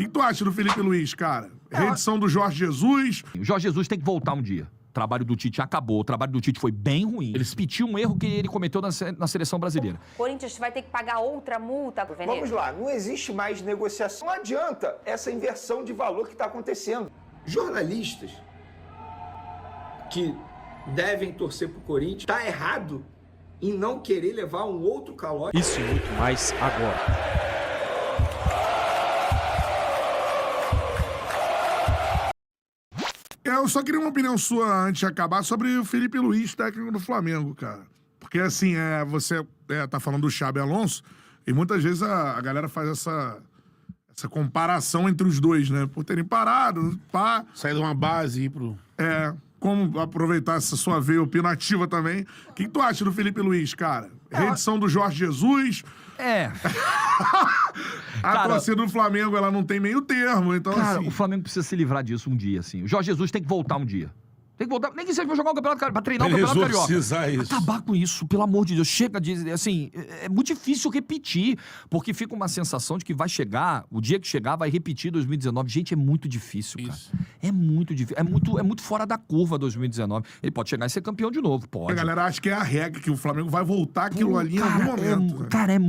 que tu acha do Felipe Luiz, cara? Reedição do Jorge Jesus. O Jorge Jesus tem que voltar um dia. O trabalho do Tite acabou, o trabalho do Tite foi bem ruim. Ele repetiu um erro que ele cometeu na seleção brasileira. O Corinthians vai ter que pagar outra multa, Veneza. Vamos lá, não existe mais negociação. Não adianta essa inversão de valor que está acontecendo. Jornalistas que devem torcer pro Corinthians, tá errado em não querer levar um outro calote. Isso e muito mais agora. Eu só queria uma opinião sua antes de acabar sobre o Felipe Luiz, técnico do Flamengo, cara. Porque, assim, você tá falando do Xabi Alonso e muitas vezes a galera faz essa comparação entre os dois, né? Por terem parado, pá. Sair de uma base e ir pro... Como aproveitar essa sua veia opinativa também. O que tu acha do Felipe Luiz, cara? Reedição do Jorge Jesus. A torcida do Flamengo, ela não tem meio termo, então Cara, assim... o Flamengo precisa se livrar disso um dia, assim. O Jorge Jesus tem que voltar um dia. Tem que voltar, nem que seja pra jogar um campeonato carioca, pra treinar um campeonato carioca. Isso. Acabar com isso, pelo amor de Deus. Chega de, assim, é muito difícil repetir, porque fica uma sensação de que vai chegar, o dia que chegar vai repetir 2019. Gente, é muito difícil, cara. Isso. É muito difícil, é muito fora da curva 2019. Ele pode chegar e ser campeão de novo, pode. A galera acha que é a regra, que o Flamengo vai voltar aquilo ali em algum momento. Cara, é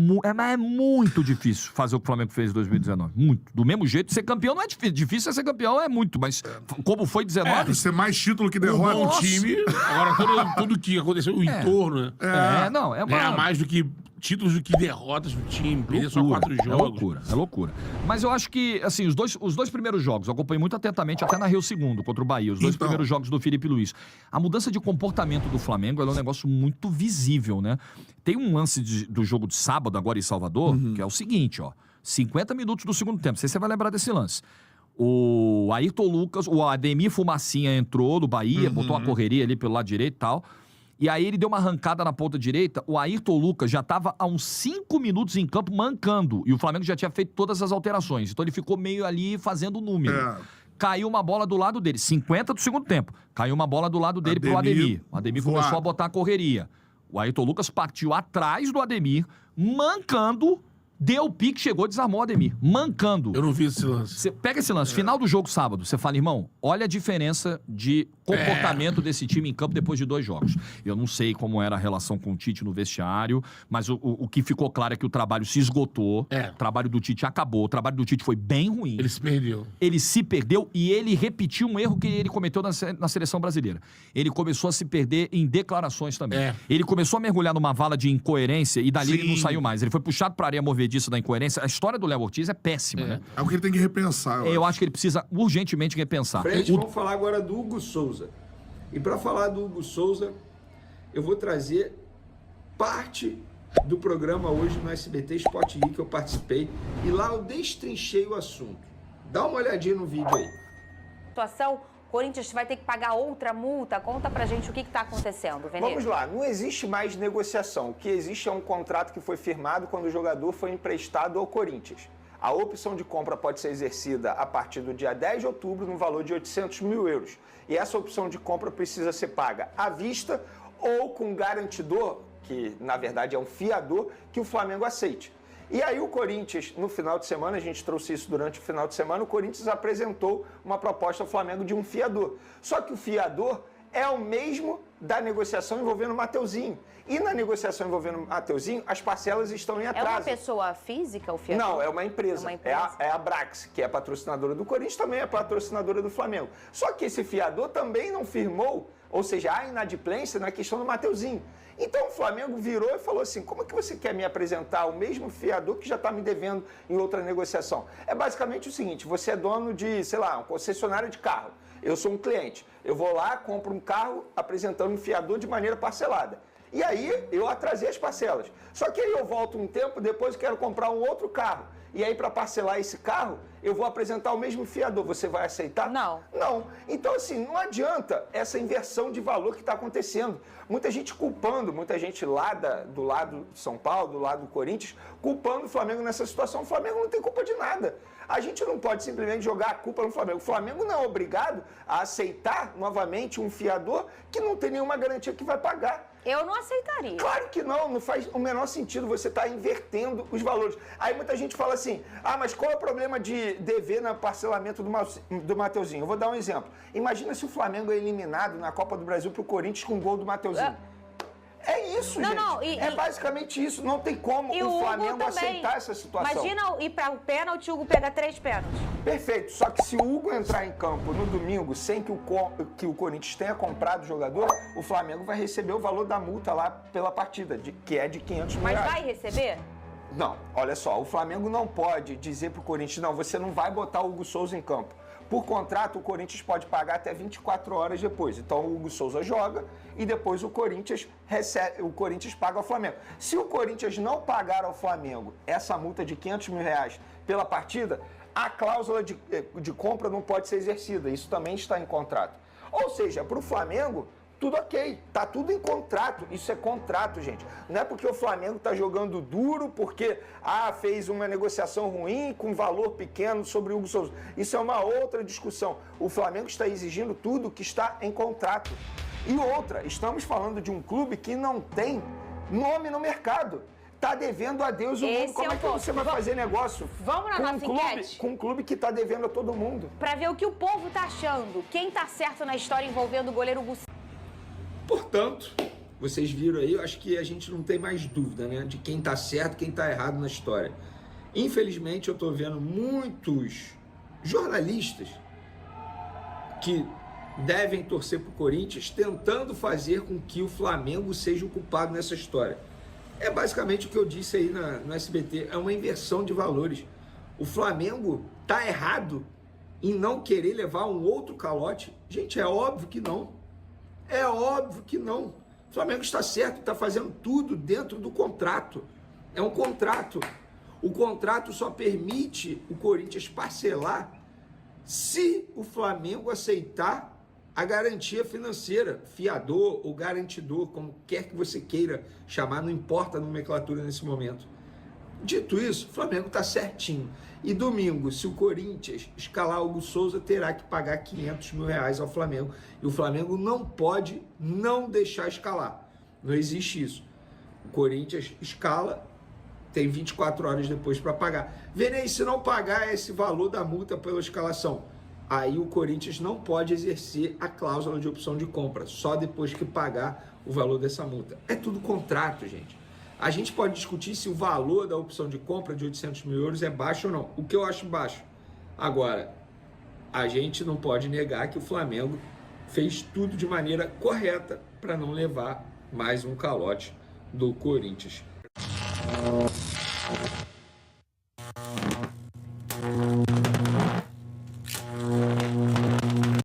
muito difícil fazer o que o Flamengo fez em 2019. Muito. Do mesmo jeito, ser campeão não é difícil. Difícil é ser campeão, é muito. Mas como foi 19... Ser mais título que derrota Um bom time. Agora, tudo que aconteceu, o entorno, né? Ganhar mais do que títulos do que derrotas do time. Perder só 4 jogos. É loucura. Mas eu acho que, assim, os dois primeiros jogos, eu acompanhei muito atentamente, até narrei o segundo contra o Bahia, os dois primeiros jogos do Felipe Luiz. A mudança de comportamento do Flamengo é um negócio muito visível, né? Tem um lance do jogo de sábado, agora em Salvador, que é o seguinte, ó. 50 minutos do segundo tempo. Não sei se você vai lembrar desse lance. O Ayrton Lucas, o Ademir Fumacinha entrou no Bahia, botou a correria ali pelo lado direito e tal. E aí ele deu uma arrancada na ponta direita, o Ayrton Lucas já estava há uns 5 minutos em campo mancando. E o Flamengo já tinha feito todas as alterações. Então ele ficou meio ali fazendo número. Caiu uma bola do lado dele, 50 do segundo tempo. Caiu uma bola do lado dele pro Ademir. O Ademir começou a botar a correria. O Ayrton Lucas partiu atrás do Ademir, mancando... Deu o pique, chegou, desarmou o Ademir. Mancando. Eu não vi esse lance. Você pega esse lance, final do jogo sábado, você fala, irmão, olha a diferença de comportamento desse time em campo depois de 2 jogos. Eu não sei como era a relação com o Tite no vestiário, mas o que ficou claro é que o trabalho se esgotou, o trabalho do Tite acabou, o trabalho do Tite foi bem ruim. Ele se perdeu. Ele se perdeu e ele repetiu um erro que ele cometeu na seleção brasileira. Ele começou a se perder em declarações também. Ele começou a mergulhar numa vala de incoerência e dali ele não saiu mais. Ele foi puxado pra areia movediça da incoerência. A história do Léo Ortiz é péssima, né? É o que ele tem que repensar. Eu acho que ele precisa urgentemente repensar. Vamos falar agora do Hugo Souza. E para falar do Hugo Souza, eu vou trazer parte do programa hoje no SBT Sport Rio que eu participei. E lá eu destrinchei o assunto. Dá uma olhadinha no vídeo aí. Situação, Corinthians vai ter que pagar outra multa. Conta pra gente o que tá acontecendo, Veneza. Vamos lá, não existe mais negociação. O que existe é um contrato que foi firmado quando o jogador foi emprestado ao Corinthians. A opção de compra pode ser exercida a partir do dia 10 de outubro no valor de 800 mil euros. E essa opção de compra precisa ser paga à vista ou com garantidor, que na verdade é um fiador, que o Flamengo aceite. E aí o Corinthians, no final de semana, a gente trouxe isso durante o final de semana, o Corinthians apresentou uma proposta ao Flamengo de um fiador. Só que o fiador é o mesmo da negociação envolvendo o Mateuzinho. E na negociação envolvendo o Mateuzinho, as parcelas estão em atraso. É uma pessoa física, o fiador? Não, é uma empresa. É uma empresa. É a Brax, que é patrocinadora do Corinthians, também é patrocinadora do Flamengo. Só que esse fiador também não firmou, ou seja, há inadimplência na questão do Mateuzinho. Então o Flamengo virou e falou assim, como é que você quer me apresentar o mesmo fiador que já está me devendo em outra negociação? É basicamente o seguinte, você é dono de, sei lá, um concessionário de carro. Eu sou um cliente. Eu vou lá, compro um carro apresentando um fiador de maneira parcelada. E aí eu atrasei as parcelas. Só que aí eu volto um tempo, depois eu quero comprar um outro carro. E aí para parcelar esse carro, eu vou apresentar o mesmo fiador. Você vai aceitar? Não. Não. Então assim, não adianta essa inversão de valor que está acontecendo. Muita gente culpando, muita gente lá do lado de São Paulo, do lado do Corinthians, culpando o Flamengo nessa situação. O Flamengo não tem culpa de nada. A gente não pode simplesmente jogar a culpa no Flamengo. O Flamengo não é obrigado a aceitar novamente um fiador que não tem nenhuma garantia que vai pagar. Eu não aceitaria. Claro que não, não faz o menor sentido, você estar invertendo os valores. Aí muita gente fala assim, mas qual é o problema de dever no parcelamento do Mateuzinho? Eu vou dar um exemplo. Imagina se o Flamengo é eliminado na Copa do Brasil pro Corinthians com o gol do Mateuzinho. É isso, gente. É basicamente isso. Não tem como o Flamengo aceitar essa situação. Imagina ir para o pênalti, o Hugo pega 3 pênaltis. Perfeito. Só que se o Hugo entrar em campo no domingo sem que o Corinthians tenha comprado o jogador, o Flamengo vai receber o valor da multa lá pela partida, que é de 500 mil reais. Mas vai receber? Não. Olha só, o Flamengo não pode dizer pro Corinthians, não, você não vai botar o Hugo Souza em campo. Por contrato, o Corinthians pode pagar até 24 horas depois. Então, o Hugo Souza joga e depois o Corinthians paga ao Flamengo. Se o Corinthians não pagar ao Flamengo essa multa de 500 mil reais pela partida, a cláusula de compra não pode ser exercida. Isso também está em contrato. Ou seja, para o Flamengo, tudo ok, tá tudo em contrato, isso é contrato, gente. Não é porque o Flamengo tá jogando duro, porque fez uma negociação ruim com valor pequeno sobre o Hugo Souza. Isso é uma outra discussão. O Flamengo está exigindo tudo que está em contrato. E outra, estamos falando de um clube que não tem nome no mercado. Tá devendo a Deus o mundo. Como é que você vai fazer negócio com um clube que tá devendo a todo mundo? Para ver o que o povo tá achando. Quem tá certo na história envolvendo o goleiro Hugo. Portanto, vocês viram aí, eu acho que a gente não tem mais dúvida, né, de quem tá certo e quem tá errado na história. Infelizmente, eu tô vendo muitos jornalistas que devem torcer pro Corinthians tentando fazer com que o Flamengo seja o culpado nessa história. É basicamente o que eu disse aí no SBT, é uma inversão de valores. O Flamengo tá errado em não querer levar um outro calote? Gente, é óbvio que não. É óbvio que não. O Flamengo está certo, está fazendo tudo dentro do contrato. É um contrato. O contrato só permite o Corinthians parcelar se o Flamengo aceitar a garantia financeira, fiador ou garantidor, como quer que você queira chamar, não importa a nomenclatura nesse momento. Dito isso, o Flamengo está certinho. E domingo, se o Corinthians escalar o Hugo Souza, terá que pagar 500 mil reais ao Flamengo. E o Flamengo não pode não deixar escalar. Não existe isso. O Corinthians escala, tem 24 horas depois para pagar. Venei, se não pagar esse valor da multa pela escalação, aí o Corinthians não pode exercer a cláusula de opção de compra, só depois que pagar o valor dessa multa. É tudo contrato, gente. A gente pode discutir se o valor da opção de compra de 800 mil euros é baixo ou não. O que eu acho baixo. Agora, a gente não pode negar que o Flamengo fez tudo de maneira correta para não levar mais um calote do Corinthians.